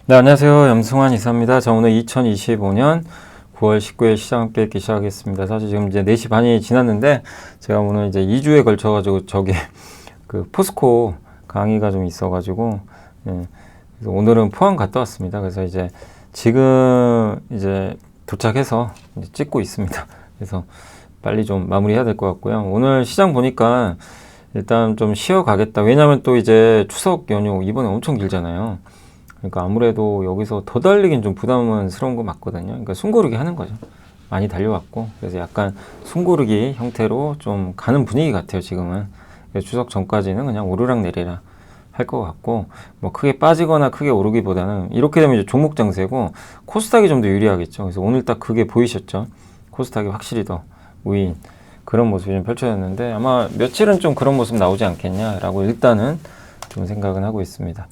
네, 안녕하세요. 염승환 이사입니다. 자, 오늘 2025년 9월 19일 시장 함께 읽기 시작하겠습니다. 사실 지금 이제 4시 반이 지났는데, 제가 오늘 이제 2주에 걸쳐가지고 저기 그 포스코 강의가 좀 있어가지고, 예, 그래서 오늘은 포항 갔다 왔습니다. 그래서 이제 지금 이제 도착해서 이제 찍고 있습니다. 그래서 빨리 좀 마무리해야 될 것 같고요. 오늘 시장 보니까 일단 좀 쉬어가겠다. 왜냐면 또 이제 추석 연휴 이번에 엄청 길잖아요. 그러니까 아무래도 여기서 더 달리긴 좀 부담스러운 거 맞거든요. 그러니까 숨고르기 하는 거죠. 많이 달려왔고, 그래서 약간 숨고르기 형태로 좀 가는 분위기 같아요, 지금은. 추석 전까지는 그냥 오르락 내리락 할 것 같고, 뭐 크게 빠지거나 크게 오르기보다는 이렇게 되면 이제 종목 장세고, 코스닥이 좀 더 유리하겠죠. 그래서 오늘 딱 그게 보이셨죠. 코스닥이 확실히 더 우위인 그런 모습이 좀 펼쳐졌는데, 아마 며칠은 좀 그런 모습 나오지 않겠냐라고 일단은 좀 생각은 하고 있습니다.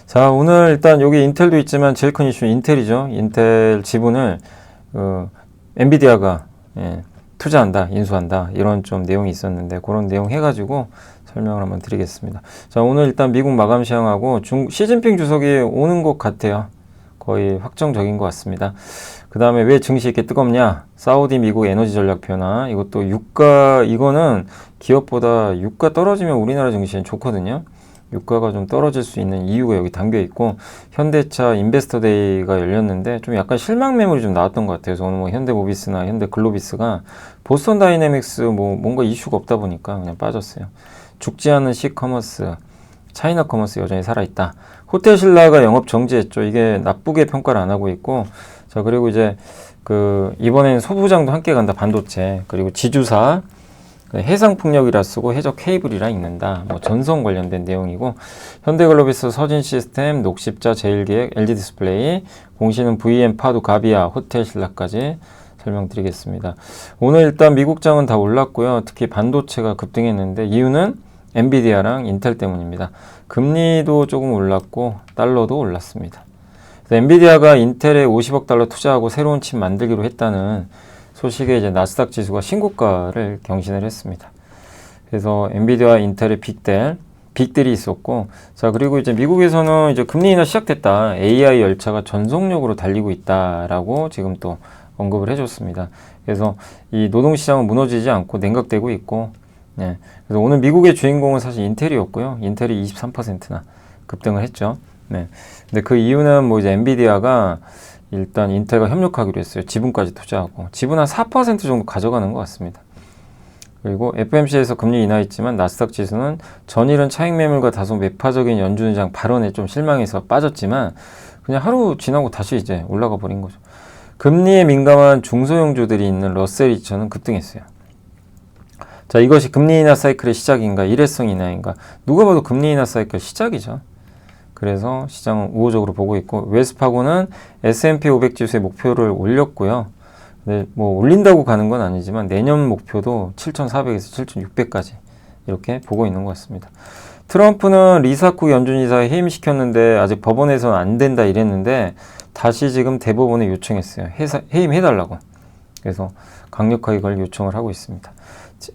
자, 오늘 일단 여기 인텔도 있지만 제일 큰 이슈는 인텔이죠. 인텔 지분을 엔비디아가 투자한다, 인수한다 이런 좀 내용이 있었는데 그런 내용 해가지고 설명을 한번 드리겠습니다. 자, 오늘 일단 미국 마감 시황하고 시진핑 주석이 오는 것 같아요. 거의 확정적인 것 같습니다. 그 다음에 왜 증시 이렇게 뜨겁냐? 사우디 미국 에너지 전략 변화, 이것도 유가, 이거는 기업보다 유가 떨어지면 우리나라 증시는 좋거든요. 유가가 좀 떨어질 수 있는 이유가 여기 담겨 있고, 현대차 인베스터 데이가 열렸는데 좀 약간 실망 매물이 좀 나왔던 것 같아요. 그래서 오늘 뭐 현대모비스나 현대글로비스가 보스턴 다이내믹스 뭐 뭔가 이슈가 없다 보니까 그냥 빠졌어요. 죽지 않는 시커머스, 차이나 커머스 여전히 살아있다. 호텔 신라가 영업 정지했죠. 이게 나쁘게 평가를 안 하고 있고, 자, 그리고 이제 이번엔 소부장도 함께 간다. 반도체, 그리고 지주사 해상풍력이라 쓰고 해적 케이블이라 읽는다. 뭐 전선 관련된 내용이고, 현대글로비스, 서진시스템, 녹십자, 제일기획, LG디스플레이, 공시는 VM, 파도, 가비아, 호텔 신라까지 설명드리겠습니다. 오늘 일단 미국장은 다 올랐고요. 특히 반도체가 급등했는데 이유는 엔비디아랑 인텔 때문입니다. 금리도 조금 올랐고 달러도 올랐습니다. 엔비디아가 인텔에 50억 달러 투자하고 새로운 칩 만들기로 했다는 소식에 이제 나스닥 지수가 신고가를 경신을 했습니다. 그래서 엔비디아, 인텔의 빅들이 있었고, 자, 그리고 이제 미국에서는 이제 금리 인하 시작됐다. AI 열차가 전속력으로 달리고 있다라고 지금 또 언급을 해줬습니다. 그래서 이 노동시장은 무너지지 않고 냉각되고 있고, 네. 그래서 오늘 미국의 주인공은 사실 인텔이었고요. 인텔이 23%나 급등을 했죠. 네. 근데 그 이유는 뭐 이제 엔비디아가 일단 인텔과 협력하기로 했어요. 지분까지 투자하고. 지분 한 4% 정도 가져가는 것 같습니다. 그리고 FMC에서 금리 인하했지만 나스닥 지수는 전일은 차익 매물과 다소 매파적인 연준의장 발언에 좀 실망해서 빠졌지만 그냥 하루 지나고 다시 이제 올라가 버린 거죠. 금리에 민감한 중소형주들이 있는 러셀 2000은 급등했어요. 자, 이것이 금리 인하 사이클의 시작인가, 일회성 인하인가? 누가 봐도 금리 인하 사이클 시작이죠. 그래서 시장은 우호적으로 보고 있고, 웰스파고는 S&P 500 지수의 목표를 올렸고요. 근데 뭐 올린다고 가는 건 아니지만 내년 목표도 7,400에서 7,600까지 이렇게 보고 있는 것 같습니다. 트럼프는 리사쿠 연준이사에 해임시켰는데 아직 법원에서는 안 된다 이랬는데 다시 지금 대법원에 요청했어요. 해임해달라고. 그래서 강력하게 그걸 요청을 하고 있습니다.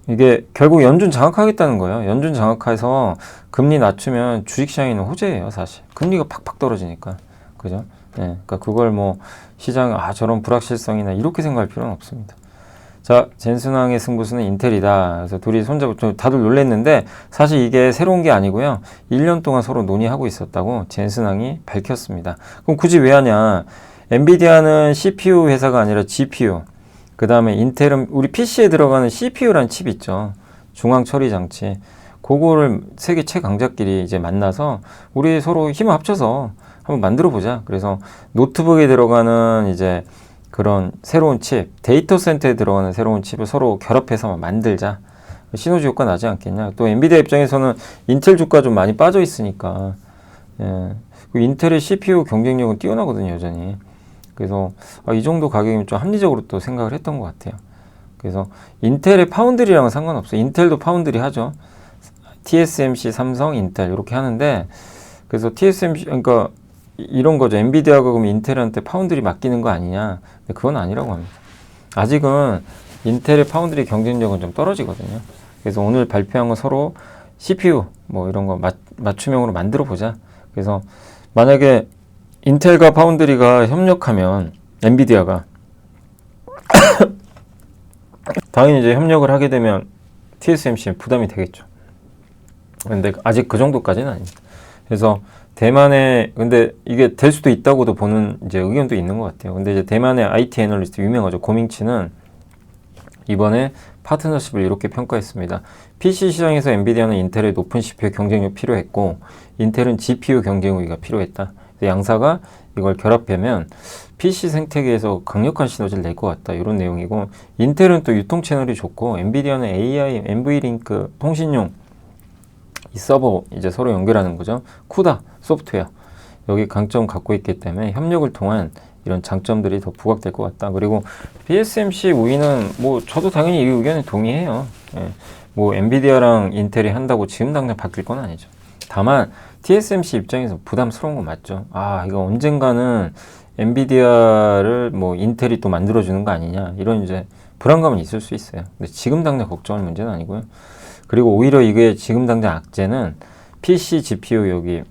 이게 결국 연준 장악하겠다는 거예요. 연준 장악해서 금리 낮추면 주식시장에는 호재예요, 사실. 금리가 팍팍 떨어지니까. 그죠? 네, 그러니까 그걸 뭐 시장, 저런 불확실성이나 이렇게 생각할 필요는 없습니다. 자, 젠슨왕의 승부수는 인텔이다. 그래서 둘이 손잡고 다들 놀랬는데 사실 이게 새로운 게 아니고요. 1년 동안 서로 논의하고 있었다고 젠슨왕이 밝혔습니다. 그럼 굳이 왜 하냐? 엔비디아는 CPU 회사가 아니라 GPU. 그 다음에 인텔은 우리 PC에 들어가는 CPU라는 칩 있죠. 중앙 처리 장치. 그거를 세계 최강자끼리 이제 만나서 우리 서로 힘을 합쳐서 한번 만들어 보자. 그래서 노트북에 들어가는 이제 그런 새로운 칩, 데이터 센터에 들어가는 새로운 칩을 서로 결합해서 만들자. 시너지 효과 나지 않겠냐. 또 엔비디아 입장에서는 인텔 주가 좀 많이 빠져 있으니까, 인텔의 CPU 경쟁력은 뛰어나거든요, 여전히. 그래서 이 정도 가격이면 좀 합리적으로 또 생각을 했던 것 같아요. 그래서 인텔의 파운드리랑은 상관없어요. 인텔도 파운드리 하죠. TSMC, 삼성, 인텔 이렇게 하는데, 그래서 TSMC, 그러니까 이런 거죠. 엔비디아가 그럼 인텔한테 파운드리 맡기는 거 아니냐. 근데 그건 아니라고 합니다. 아직은 인텔의 파운드리 경쟁력은 좀 떨어지거든요. 그래서 오늘 발표한 건 서로 CPU 뭐 이런 거 맞춤형으로 만들어 보자. 그래서 만약에 인텔과 파운드리가 협력하면 엔비디아가 당연히 이제 협력을 하게 되면 TSMC는 부담이 되겠죠. 근데 아직 그 정도까지는 아닙니다. 그래서 대만에 근데 이게 될 수도 있다고도 보는 이제 의견도 있는 것 같아요. 근데 이제 대만의 IT 애널리스트 유명하죠. 고밍치는 이번에 파트너십을 이렇게 평가했습니다. PC 시장에서 엔비디아는 인텔의 높은 CPU 경쟁력이 필요했고 인텔은 GPU 경쟁력이 필요했다. 양사가 이걸 결합하면 PC 생태계에서 강력한 시너지를 낼 것 같다. 이런 내용이고 인텔은 또 유통 채널이 좋고 엔비디아는 AI, NV링크 통신용 이 서버 이제 서로 연결하는 거죠. 쿠다 소프트웨어 여기 강점 갖고 있기 때문에 협력을 통한 이런 장점들이 더 부각될 것 같다. 그리고 TSMC 우위는 뭐 저도 당연히 이 의견에 동의해요. 예. 뭐 엔비디아랑 인텔이 한다고 지금 당장 바뀔 건 아니죠. 다만 TSMC 입장에서 부담스러운 건 맞죠. 아 이거 언젠가는 엔비디아를 뭐 인텔이 또 만들어주는 거 아니냐 이런 이제 불안감은 있을 수 있어요. 근데 지금 당장 걱정할 문제는 아니고요. 그리고 오히려 이게 지금 당장 악재는 PC GPU 여기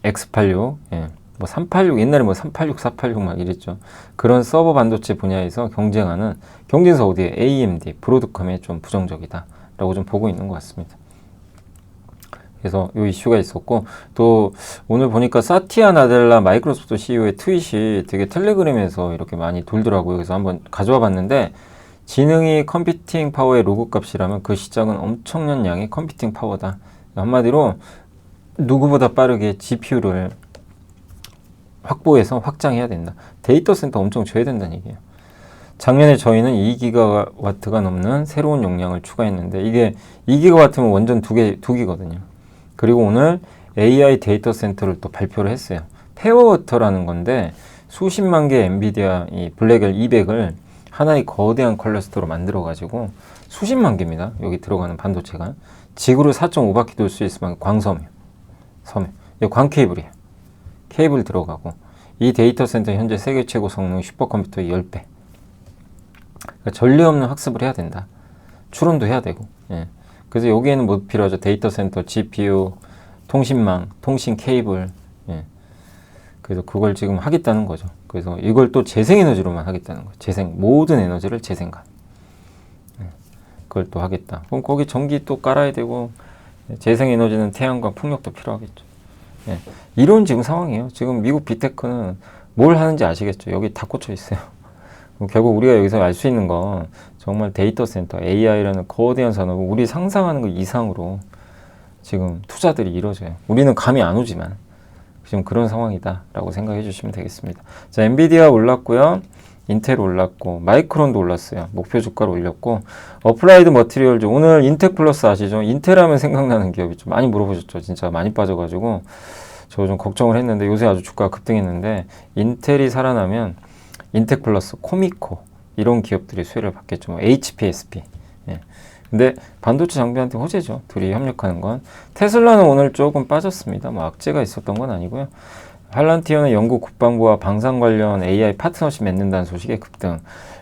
X86, 예, 뭐 386 옛날에 뭐 386, 486 막 이랬죠. 그런 서버 반도체 분야에서 경쟁하는 경쟁사 어디에 AMD, 브로드컴에 좀 부정적이다라고 좀 보고 있는 것 같습니다. 그래서 이 이슈가 있었고 또 오늘 보니까 사티아 나델라 마이크로소프트 CEO의 트윗이 되게 텔레그램에서 이렇게 많이 돌더라고요. 그래서 한번 가져와 봤는데 지능이 컴퓨팅 파워의 로그 값이라면 그 시장은 엄청난 양의 컴퓨팅 파워다. 한마디로 누구보다 빠르게 GPU를 확보해서 확장해야 된다. 데이터 센터 엄청 줘야 된다는 얘기예요. 작년에 저희는 2기가와트가 넘는 새로운 용량을 추가했는데 이게 2기가와트면 원전 2기거든요. 그리고 오늘 AI 데이터 센터를 또 발표를 했어요. 페어워터라는 건데 수십만 개 엔비디아 이 블랙엘 200을 하나의 거대한 클러스터로 만들어가지고 수십만 개입니다. 여기 들어가는 반도체가. 지구를 4.5바퀴 돌 수 있을 만큼 광섬유. 이거 광 케이블이에요. 케이블 들어가고 이 데이터 센터 현재 세계 최고 성능 슈퍼컴퓨터의 10배. 그러니까 전례 없는 학습을 해야 된다. 추론도 해야 되고. 예. 그래서 여기에는 뭐 필요하죠? 데이터 센터, GPU, 통신망, 통신 케이블. 예. 그래서 그걸 지금 하겠다는 거죠. 그래서 이걸 또 재생에너지로만 하겠다는 거예요. 모든 에너지를 재생간. 예. 그걸 또 하겠다. 그럼 거기 전기 또 깔아야 되고 재생에너지는 태양광, 풍력도 필요하겠죠. 예. 이런 지금 상황이에요. 지금 미국 빅테크는 뭘 하는지 아시겠죠? 여기 다 꽂혀 있어요. 결국 우리가 여기서 알 수 있는 건 정말 데이터 센터, AI라는 거대한 산업을 우리 상상하는 것 이상으로 지금 투자들이 이루어져요. 우리는 감이 안 오지만 지금 그런 상황이다라고 생각해 주시면 되겠습니다. 자, 엔비디아 올랐고요. 인텔 올랐고 마이크론도 올랐어요. 목표 주가를 올렸고 어플라이드 머티리얼즈 오늘 인텍 플러스 아시죠? 인텔 하면 생각나는 기업이 좀 많이 물어보셨죠. 진짜 많이 빠져가지고 저 좀 걱정을 했는데 요새 아주 주가가 급등했는데 인텔이 살아나면 인텍 플러스, 코미코 이런 기업들이 수혜를 받겠죠. 뭐 HPSP. 예. 근데 반도체 장비한테 호재죠. 둘이 협력하는 건. 테슬라는 오늘 조금 빠졌습니다. 뭐 악재가 있었던 건 아니고요. 팔란티어는 영국 국방부와 방산 관련 AI 파트너십 맺는다는 소식에 급등.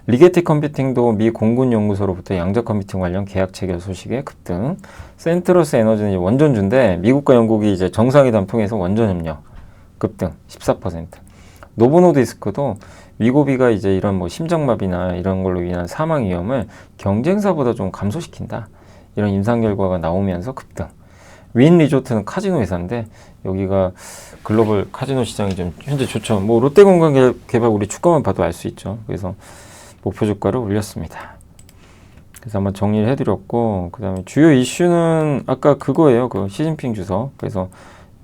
리게티 컴퓨팅도 미 공군연구소로부터 양자 컴퓨팅 관련 계약 체결 소식에 급등. 센트러스 에너지는 이제 원전주인데 미국과 영국이 이제 정상회담 통해서 원전 협력 급등 14%. 노보노디스크도 위고비가 이제 이런 뭐 심장마비나 이런 걸로 인한 사망 위험을 경쟁사보다 좀 감소시킨다. 이런 임상 결과가 나오면서 급등. 윈 리조트는 카지노 회사인데 여기가 글로벌 카지노 시장이 좀 현재 좋죠. 뭐 롯데관광개발 우리 주가만 봐도 알 수 있죠. 그래서 목표 주가를 올렸습니다. 그래서 한번 정리를 해드렸고 그 다음에 주요 이슈는 아까 그거예요. 그 시진핑 주석. 그래서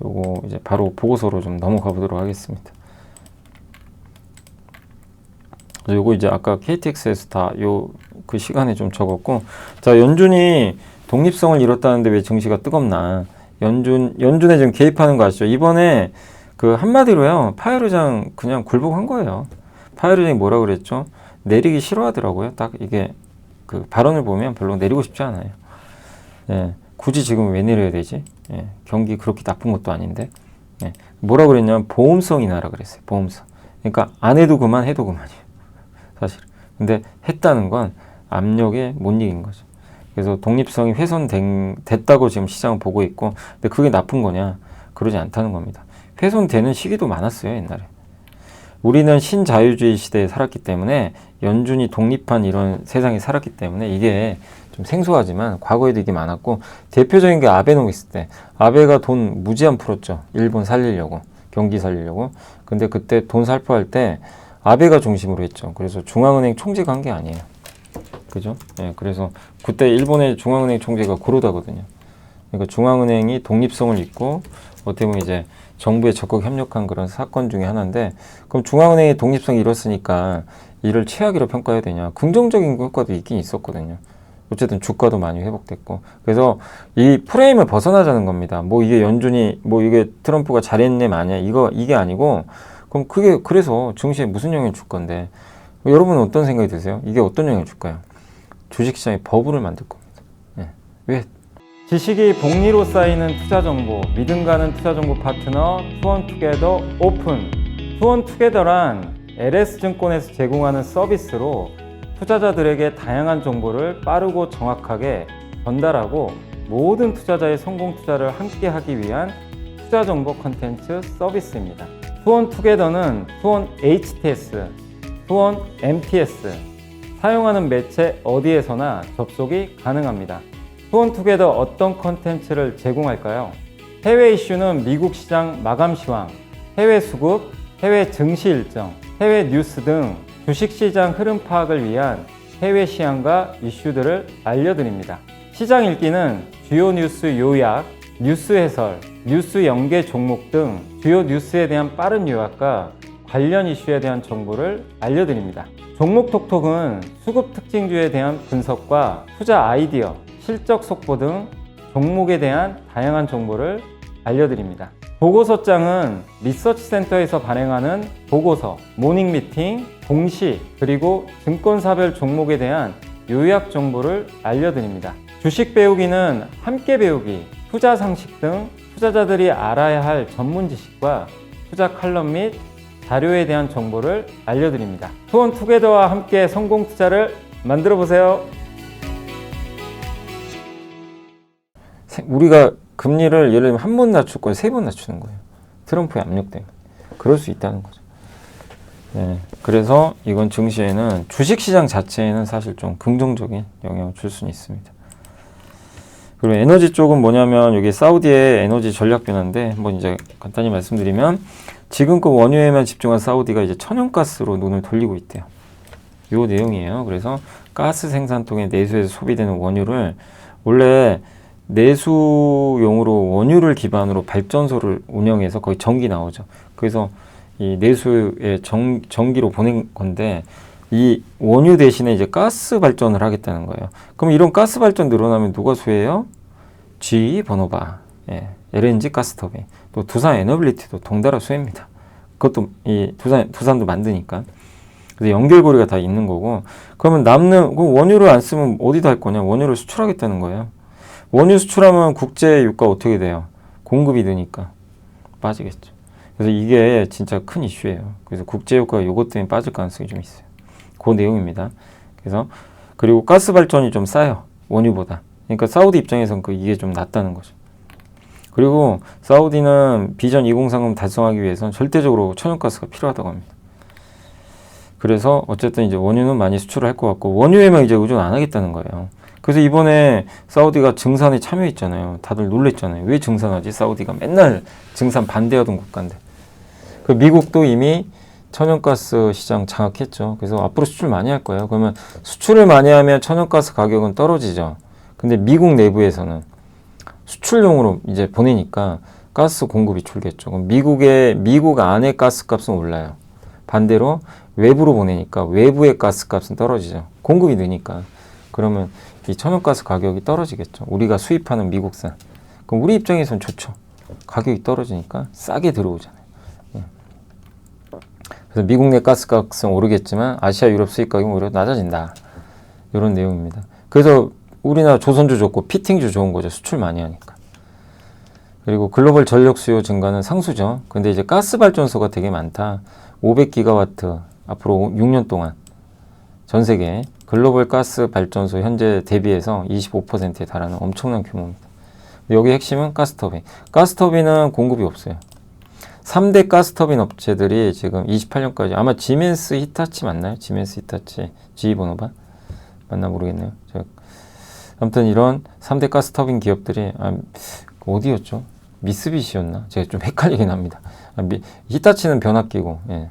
요거 이제 바로 보고서로 좀 넘어가 보도록 하겠습니다. 요거 이제 아까 KTX에서 다 그 시간에 좀 적었고 자 연준이 독립성을 잃었다는데 왜 증시가 뜨겁나 연준에 지금 개입하는 거 아시죠? 이번에 그 한마디로요 파월 의장 그냥 굴복한 거예요. 파월 의장이 뭐라 그랬죠? 내리기 싫어하더라고요. 딱 이게 그 발언을 보면 별로 내리고 싶지 않아요. 예, 굳이 지금 왜 내려야 되지? 예, 경기 그렇게 나쁜 것도 아닌데 예, 뭐라 그랬냐면 보험성이 나라 그랬어요. 보험성. 그러니까 안 해도 그만 해도 그만이에요. 사실. 근데 했다는 건 압력에 못 이긴 거죠. 그래서 독립성이 훼손됐다고 지금 시장은 보고 있고 근데 그게 나쁜 거냐? 그러지 않다는 겁니다. 훼손되는 시기도 많았어요. 옛날에. 우리는 신자유주의 시대에 살았기 때문에 연준이 독립한 이런 세상에 살았기 때문에 이게 좀 생소하지만 과거에도 이게 많았고, 대표적인 게 아베노믹스 때 아베가 돈 무제한 풀었죠. 일본 살리려고, 경기 살리려고. 근데 그때 돈 살포할 때 아베가 중심으로 했죠. 그래서 중앙은행 총재가 한 게 아니에요. 그죠? 예, 그래서 그때 일본의 중앙은행 총재가 고로다거든요. 그러니까 중앙은행이 독립성을 잇고 어떻게 보면 이제 정부에 적극 협력한 그런 사건 중에 하나인데, 그럼 중앙은행의 독립성이 이렇으니까 이를 최악으로 평가해야 되냐? 긍정적인 효과도 있긴 있었거든요. 어쨌든 주가도 많이 회복됐고. 그래서 이 프레임을 벗어나자는 겁니다. 뭐 이게 연준이 뭐 이게 트럼프가 잘했네 마냐 이게 아니고, 그럼 그게 그래서 증시에 무슨 영향을 줄 건데, 여러분은 어떤 생각이 드세요? 이게 어떤 영향을 줄까요? 주식시장에 버블을 만들 겁니다. 네. 왜? 지식이 복리로 쌓이는 투자 정보, 믿음 가는 투자 정보 파트너 투원투게더 오픈. 투원투게더란 LS증권에서 제공하는 서비스로 투자자들에게 다양한 정보를 빠르고 정확하게 전달하고 모든 투자자의 성공 투자를 함께 하기 위한 투자 정보 콘텐츠 서비스입니다. 투원투게더는 투원 HTS, 투원 MTS, 사용하는 매체 어디에서나 접속이 가능합니다. 투원투게더 어떤 콘텐츠를 제공할까요? 해외 이슈는 미국 시장 마감 시황, 해외 수급, 해외 증시 일정, 해외 뉴스 등 주식시장 흐름 파악을 위한 해외 시황과 이슈들을 알려드립니다. 시장 읽기는 주요 뉴스 요약, 뉴스 해설, 뉴스 연계 종목 등 주요 뉴스에 대한 빠른 요약과 관련 이슈에 대한 정보를 알려드립니다. 종목 톡톡은 수급 특징주에 대한 분석과 투자 아이디어, 실적 속보 등 종목에 대한 다양한 정보를 알려드립니다. 보고서장은 리서치센터에서 발행하는 보고서, 모닝미팅, 공시, 그리고 증권사별 종목에 대한 요약 정보를 알려드립니다. 주식 배우기는 함께 배우기, 투자 상식 등 투자자들이 알아야 할 전문 지식과 투자 칼럼 및 자료에 대한 정보를 알려드립니다. 투원투게더와 함께 성공 투자를 만들어 보세요. 우리가 금리를 예를 들면 한 번 낮출 거예요, 세 번 낮추는 거예요. 트럼프의 압력 때문에. 그럴 수 있다는 거죠. 네, 그래서 이건 증시에는 주식시장 자체에는 사실 좀 긍정적인 영향을 줄 수는 있습니다. 그리고 에너지 쪽은 뭐냐면 여기 사우디의 에너지 전략 변화인데, 한번 이제 간단히 말씀드리면 지금껏 원유에만 집중한 사우디가 이제 천연가스로 눈을 돌리고 있대요. 요 내용이에요. 그래서 가스 생산통의 내수에서 소비되는 원유를 원래 내수용으로 원유를 기반으로 발전소를 운영해서 거의 전기 나오죠. 그래서 이 내수에 전기로 보낸 건데, 이 원유 대신에 이제 가스 발전을 하겠다는 거예요. 그럼 이런 가스 발전 늘어나면 누가 수혜해요? GE 버너바, 예, LNG 가스터빈, 또 두산 에너빌리티도 덩달아 수혜입니다. 그것도 이 두산도 만드니까. 그래서 연결고리가 다 있는 거고, 그러면 남는 원유를 안 쓰면 어디다 할 거냐? 원유를 수출하겠다는 거예요. 원유 수출하면 국제 유가 어떻게 돼요? 공급이 느니까 빠지겠죠. 그래서 이게 진짜 큰 이슈예요. 그래서 국제 유가가 요것 때문에 빠질 가능성이 좀 있어요. 그 내용입니다. 그래서 그리고 가스 발전이 좀 싸요, 원유보다. 그러니까 사우디 입장에선 이게 좀 낫다는 거죠. 그리고 사우디는 비전 2030 달성하기 위해서는 절대적으로 천연가스가 필요하다고 합니다. 그래서 어쨌든 이제 원유는 많이 수출을 할 것 같고, 원유에만 이제 의존 안 하겠다는 거예요. 그래서 이번에 사우디가 증산에 참여했잖아요. 다들 놀랬잖아요. 왜 증산하지? 사우디가 맨날 증산 반대하던 국가인데. 그 미국도 이미 천연가스 시장 장악했죠. 그래서 앞으로 수출 많이 할 거예요. 그러면 수출을 많이 하면 천연가스 가격은 떨어지죠. 근데 미국 내부에서는 수출용으로 이제 보내니까 가스 공급이 줄겠죠. 그럼 미국 안의 가스 값은 올라요. 반대로 외부로 보내니까 외부의 가스 값은 떨어지죠. 공급이 느니까. 그러면 이 천연가스 가격이 떨어지겠죠. 우리가 수입하는 미국산. 그럼 우리 입장에서는 좋죠. 가격이 떨어지니까 싸게 들어오잖아요. 예. 그래서 미국 내 가스 값은 오르겠지만 아시아, 유럽 수입 가격은 오히려 낮아진다. 이런 내용입니다. 그래서 우리나라 조선주 좋고 피팅주 좋은 거죠. 수출 많이 하니까. 그리고 글로벌 전력 수요 증가는 상수죠. 근데 이제 가스 발전소가 되게 많다. 500기가와트 앞으로 6년 동안 전 세계 글로벌 가스 발전소 현재 대비해서 25%에 달하는 엄청난 규모입니다. 여기 핵심은 가스터빈. 가스터빈은 공급이 없어요. 3대 가스터빈 업체들이 지금 28년까지 아마 지멘스 히타치 맞나요? 지멘스 히타치 GE 버너반 맞나 모르겠네요. 아무튼 이런 3대 가스터빈 기업들이 어디였죠? 미쓰비시였나? 제가 좀 헷갈리긴 합니다. 히타치는 변압기고, 예.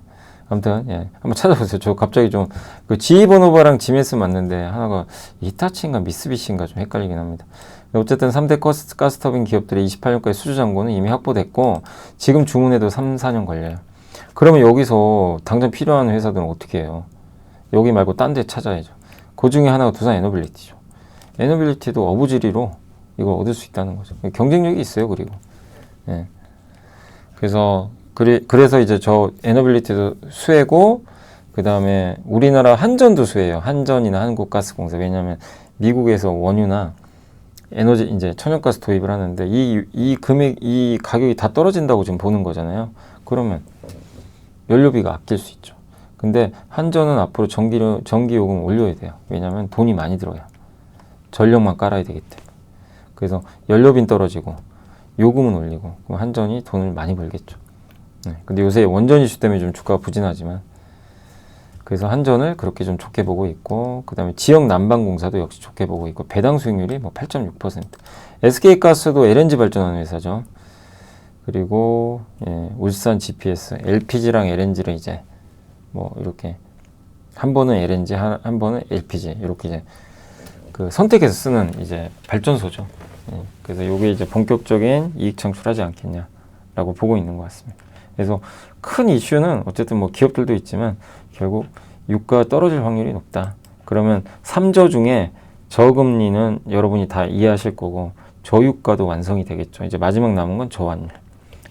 아무튼, 예. 한번 찾아보세요. 저 갑자기 좀, 그 GE 버너바랑 지멘스 맞는데, 하나가 히타치인가 미쓰비시인가 좀 헷갈리긴 합니다. 어쨌든 3대 가스터빈 기업들의 28년까지 수주 잔고는 이미 확보됐고, 지금 주문해도 3, 4년 걸려요. 그러면 여기서 당장 필요한 회사들은 어떻게 해요? 여기 말고 딴 데 찾아야죠. 그 중에 하나가 두산 에너빌리티죠. 에너빌리티도 어부지리로 이걸 얻을 수 있다는 거죠. 경쟁력이 있어요, 그리고. 예. 그래서 이제 저 에너빌리티도 수혜고, 그 다음에 우리나라 한전도 수혜예요. 한전이나 한국가스공사. 왜냐하면 미국에서 원유나 에너지, 이제 천연가스 도입을 하는데 이 가격이 다 떨어진다고 지금 보는 거잖아요. 그러면 연료비가 아낄 수 있죠. 근데 한전은 앞으로 전기 요금 올려야 돼요. 왜냐하면 돈이 많이 들어요. 전력만 깔아야 되기 때문에. 그래서 연료비 떨어지고 요금은 올리고 그럼 한전이 돈을 많이 벌겠죠. 네. 근데 요새 원전 이슈 때문에 좀 주가가 부진하지만 그래서 한전을 그렇게 좀 좋게 보고 있고 그 다음에 지역 난방공사도 역시 좋게 보고 있고 배당 수익률이 뭐 8.6%. SK가스도 LNG 발전하는 회사죠. 그리고 예, 울산 GPS, LPG랑 LNG를 이제 뭐 이렇게 한 번은 LNG, 한 번은 LPG 이렇게 이제 그 선택해서 쓰는 이제 발전소죠. 예, 그래서 이게 이제 본격적인 이익 창출하지 않겠냐라고 보고 있는 것 같습니다. 그래서 큰 이슈는 어쨌든 뭐 기업들도 있지만 결국 유가 떨어질 확률이 높다. 그러면 3저 중에 저금리는 여러분이 다 이해하실 거고 저유가도 완성이 되겠죠. 이제 마지막 남은 건 저환율.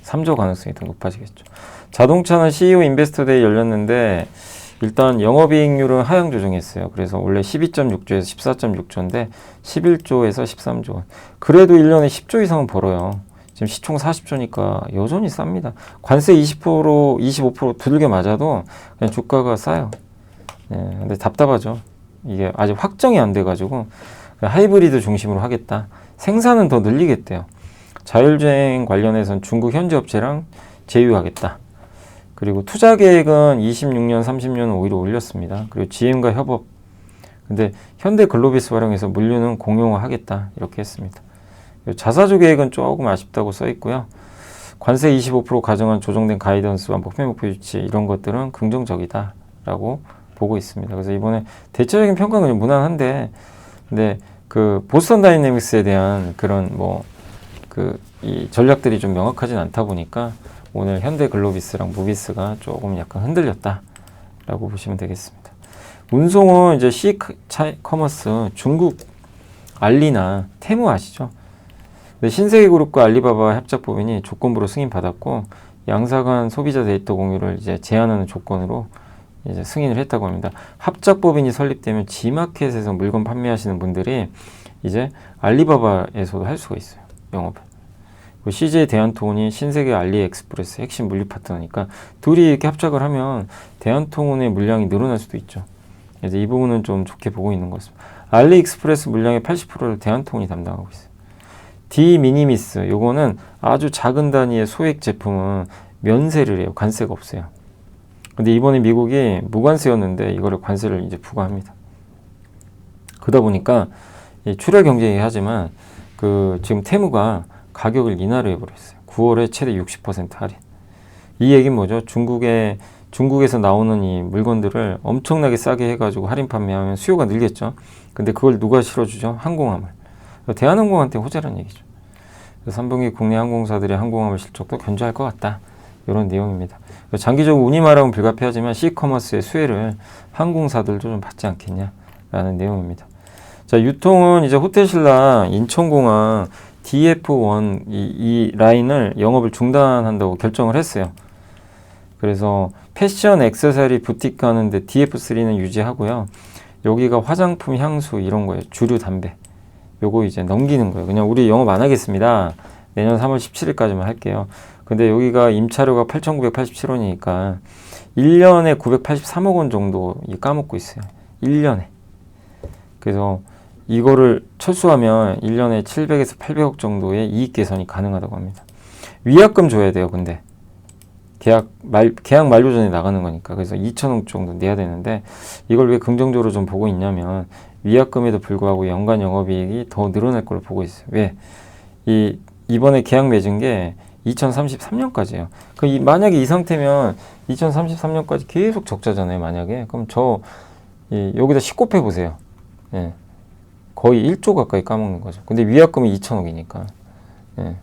3저 가능성이 더 높아지겠죠. 자동차는 CEO 인베스터 데이 열렸는데 일단 영업이익률은 하향 조정했어요. 그래서 원래 12.6조에서 14.6조인데 11조에서 13조 원. 그래도 1년에 10조 이상은 벌어요. 지금 시총 40조니까 여전히 쌉니다. 관세 20%, 25% 두들겨 맞아도 그냥 주가가 싸요. 예, 근데 답답하죠. 이게 아직 확정이 안 돼가지고 하이브리드 중심으로 하겠다. 생산은 더 늘리겠대요. 자율주행 관련해서는 중국 현지 업체랑 제휴하겠다. 그리고 투자 계획은 26년, 30년은 오히려 올렸습니다. 그리고 GM과 협업. 근데 현대 글로비스 활용해서 물류는 공용화하겠다. 이렇게 했습니다. 자사주 계획은 조금 아쉽다고 써 있고요. 관세 25% 가정한 조정된 가이던스와 목표 유치 이런 것들은 긍정적이다라고 보고 있습니다. 그래서 이번에 대체적인 평가는 그냥 무난한데, 근데 그 보스턴 다이내믹스에 대한 그런 이 전략들이 좀 명확하진 않다 보니까 오늘 현대 글로비스랑 무비스가 조금 약간 흔들렸다라고 보시면 되겠습니다. 운송은 이제 C커머스 중국 알리나 테무 아시죠? 신세계그룹과 알리바바 협작법인이 조건부로 승인받았고 양사 간 소비자 데이터 공유를 이제 제한하는 조건으로 이제 승인을 했다고 합니다. 합작법인이 설립되면 G마켓에서 물건 판매하시는 분들이 이제 알리바바에서도 할 수가 있어요. 영업을. CJ 대한통운이 신세계 알리엑스프레스 핵심 물류 파트너니까 둘이 이렇게 합작을 하면 대한통운의 물량이 늘어날 수도 있죠. 그래서 이 부분은 좀 좋게 보고 있는 것 같습니다. 알리익스프레스 물량의 80%를 대한통운이 담당하고 있어요. 디미니미스 요거는 아주 작은 단위의 소액 제품은 면세를 해요. 관세가 없어요. 근데 이번에 미국이 무관세였는데 이거를 관세를 이제 부과합니다. 그러다 보니까 출혈 경쟁이 하지만 지금 테무가 가격을 인하를 해버렸어요. 9월에 최대 60% 할인. 이 얘기는 뭐죠? 중국에서 나오는 이 물건들을 엄청나게 싸게 해가지고 할인 판매하면 수요가 늘겠죠. 근데 그걸 누가 실어주죠? 항공함을. 대한항공한테 호재라는 얘기죠. 3분기 국내 항공사들의 항공함을 실적도 견조할 것 같다. 이런 내용입니다. 장기적으로 운임하라고는 불가피하지만 C커머스의 수혜를 항공사들도 좀 받지 않겠냐라는 내용입니다. 자, 유통은 이제 호텔신라 인천공항 DF1 이 라인을 영업을 중단한다고 결정을 했어요. 그래서 패션, 액세서리, 부티크 하는데 DF3는 유지하고요. 여기가 화장품, 향수 이런 거예요. 주류, 담배. 요거 이제 넘기는 거예요. 그냥 우리 영업 안 하겠습니다. 내년 3월 17일까지만 할게요. 근데 여기가 임차료가 8,987원이니까 1년에 983억 원 정도 까먹고 있어요. 1년에. 그래서 이거를 철수하면 1년에 700에서 800억 정도의 이익 개선이 가능하다고 합니다. 위약금 줘야 돼요, 근데. 계약 만료 전에 나가는 거니까. 그래서 2천억 정도 내야 되는데, 이걸 왜 긍정적으로 좀 보고 있냐면, 위약금에도 불구하고 연간 영업이익이 더 늘어날 걸로 보고 있어요. 왜? 이번에 계약 맺은 게 2033년까지예요. 만약에 이 상태면 2033년까지 계속 적자잖아요, 만약에. 그럼 여기다 10 곱해 보세요. 예. 거의 1조 가까이 까먹는 거죠. 근데 위약금이 2천억이니까. 예.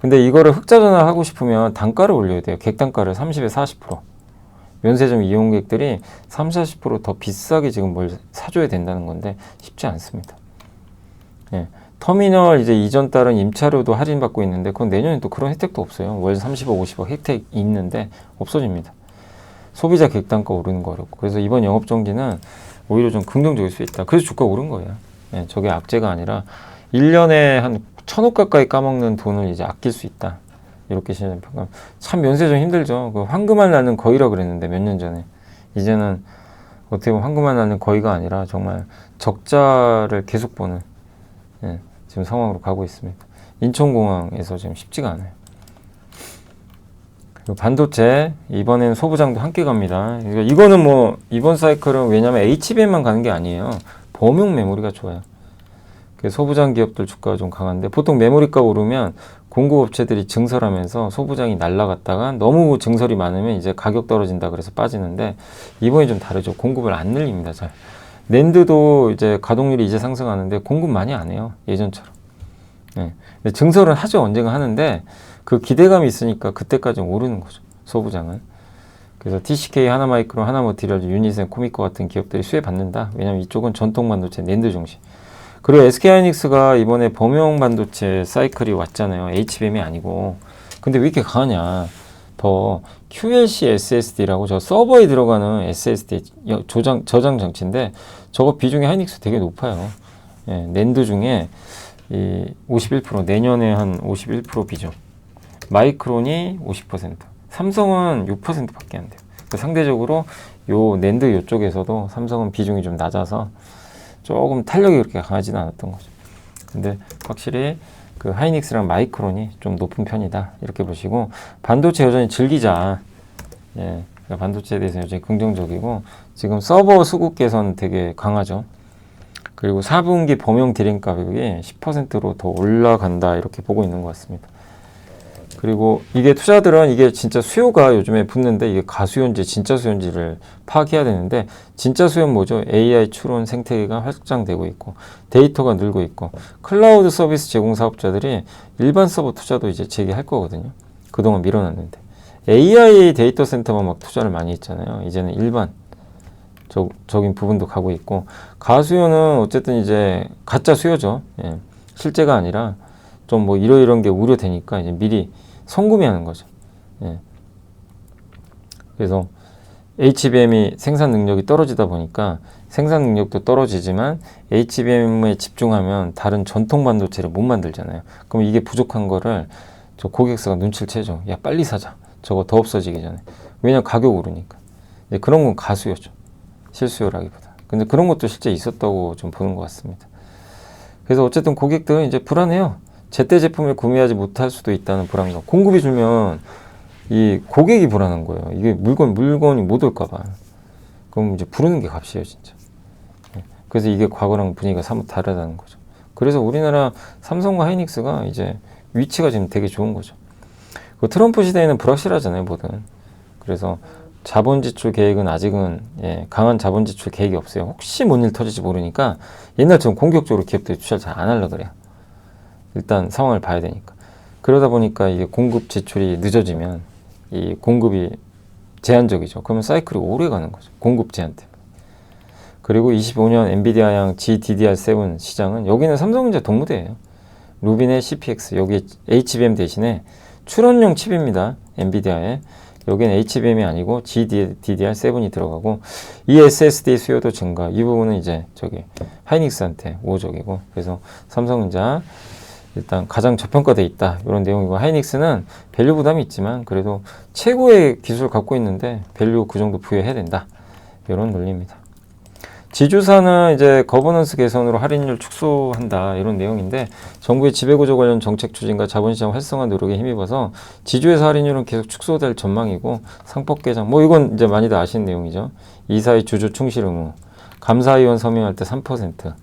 근데 이거를 흑자 전환하고 싶으면 단가를 올려야 돼요. 객단가를 30에 40%. 면세점 이용객들이 30, 40%더 비싸게 지금 뭘 사줘야 된다는 건데 쉽지 않습니다. 예. 터미널 이제 이전 달은 임차료도 할인받고 있는데 그건 내년에 또 그런 혜택도 없어요. 월 30억, 50억 혜택이 있는데 없어집니다. 소비자 객단가 오르는 거 어렵고. 그래서 이번 영업정지는 오히려 좀 긍정적일 수 있다. 그래서 주가 오른 거예요. 예, 저게 악재가 아니라 1년에 한 1,000억 가까이 까먹는 돈을 이제 아낄 수 있다. 이렇게 시장 평가. 참 면세 좀 힘들죠. 그 황금알 낳는 거위라 그랬는데 몇 년 전에. 이제는 어떻게 보면 황금알 낳는 거위가 아니라 정말 적자를 계속 보는 예, 지금 상황으로 가고 있습니다. 인천공항에서 지금 쉽지가 않아요. 그리고 반도체 이번엔 소부장도 함께 갑니다. 이거는 뭐 이번 사이클은 왜냐하면 HBM만 가는 게 아니에요. 범용 메모리가 좋아요. 소부장 기업들 주가가 좀 강한데 보통 메모리가 오르면 공급업체들이 증설하면서 소부장이 날라갔다가 너무 증설이 많으면 이제 가격 떨어진다 그래서 빠지는데 이번에 좀 다르죠. 공급을 안 늘립니다. 잘. 낸드도 이제 가동률이 이제 상승하는데 공급 많이 안 해요. 예전처럼. 네. 증설은 하죠. 언젠가 하는데 그 기대감이 있으니까 그때까지 오르는 거죠. 소부장은. 그래서 TCK, 하나마이크론, 하나머티리얼, 유니센, 코미코 같은 기업들이 수혜 받는다. 왜냐면 이쪽은 전통 반도체 낸드 중심. 그리고 SK하이닉스가 이번에 범용 반도체 사이클이 왔잖아요. HBM이 아니고. 근데 왜 이렇게 강하냐. 더 QLC SSD라고 저 서버에 들어가는 SSD 저장 장치인데 저거 비중이 하이닉스 되게 높아요. 예, 낸드 중에 이 51% 내년에 한 51% 비중. 마이크론이 50%. 삼성은 6%밖에 안 돼요. 상대적으로 요 낸드 요쪽에서도 삼성은 비중이 좀 낮아서 조금 탄력이 그렇게 강하지는 않았던 거죠. 근데 확실히 그 하이닉스랑 마이크론이 좀 높은 편이다. 이렇게 보시고 반도체 여전히 즐기자. 예, 반도체에 대해서 여전히 긍정적이고 지금 서버 수급 개선 되게 강하죠. 그리고 4분기 범용 디램 가격이 10%로 더 올라간다. 이렇게 보고 있는 것 같습니다. 그리고 이게 투자들은 이게 진짜 수요가 요즘에 붙는데 이게 가수요인지 진짜 수요인지를 파악해야 되는데 진짜 수요는 뭐죠? AI 추론 생태계가 확장되고 있고 데이터가 늘고 있고 클라우드 서비스 제공 사업자들이 일반 서버 투자도 이제 재개할 거거든요. 그동안 밀어놨는데 AI 데이터 센터만 막 투자를 많이 했잖아요. 이제는 일반 적인 부분도 가고 있고 가수요는 어쨌든 이제 가짜 수요죠. 예. 실제가 아니라 좀 뭐 이런 게 우려되니까 이제 미리 선구매하는 거죠. 예. 그래서 HBM이 생산 능력이 떨어지다 보니까 생산 능력도 떨어지지만 HBM에 집중하면 다른 전통 반도체를 못 만들잖아요. 그럼 이게 부족한 거를 저 고객사가 눈치를 채죠. 야 빨리 사자. 저거 더 없어지기 전에. 왜냐면 가격 오르니까. 그런 건 가수요죠. 실수요라기보다. 근데 그런 것도 실제 있었다고 좀 보는 것 같습니다. 그래서 어쨌든 고객들은 이제 불안해요. 제때 제품을 구매하지 못할 수도 있다는 불안감. 공급이 줄면 이 고객이 불안한 거예요. 이게 물건이 못 올까봐. 그럼 이제 부르는 게 값이에요, 진짜. 그래서 이게 과거랑 분위기가 사뭇 다르다는 거죠. 그래서 우리나라 삼성과 하이닉스가 이제 위치가 지금 되게 좋은 거죠. 그 트럼프 시대에는 불확실하잖아요, 뭐든. 그래서 자본 지출 계획은 아직은 강한 자본 지출 계획이 없어요. 혹시 뭔 일 터질지 모르니까 옛날처럼 공격적으로 기업들이 투자를 잘 안 하려고 그래요. 일단 상황을 봐야 되니까. 그러다 보니까 이게 공급 지출이 늦어지면 이 공급이 제한적이죠. 그러면 사이클이 오래 가는 거죠. 공급 제한 때문에. 그리고 25년 엔비디아양 GDDR7 시장은 여기는 삼성전자 동무대예요. 루빈의 CPX 여기 HBM 대신에 출원용 칩입니다. 엔비디아에. 여기는 HBM이 아니고 GDDR7이 들어가고 이 SSD 수요도 증가. 이 부분은 이제 하이닉스한테 우호적이고 그래서 삼성전자 일단 가장 저평가돼 있다. 이런 내용이고 하이닉스는 밸류 부담이 있지만 그래도 최고의 기술을 갖고 있는데 밸류 그 정도 부여해야 된다. 이런 논리입니다. 지주사는 이제 거버넌스 개선으로 할인율 축소한다 이런 내용인데 정부의 지배구조 관련 정책 추진과 자본시장 활성화 노력에 힘입어서 지주회사 할인율은 계속 축소될 전망이고 상법 개정 뭐 이건 이제 많이들 아시는 내용이죠. 이사의 주주 충실 의무, 감사위원 서명할 때 3%,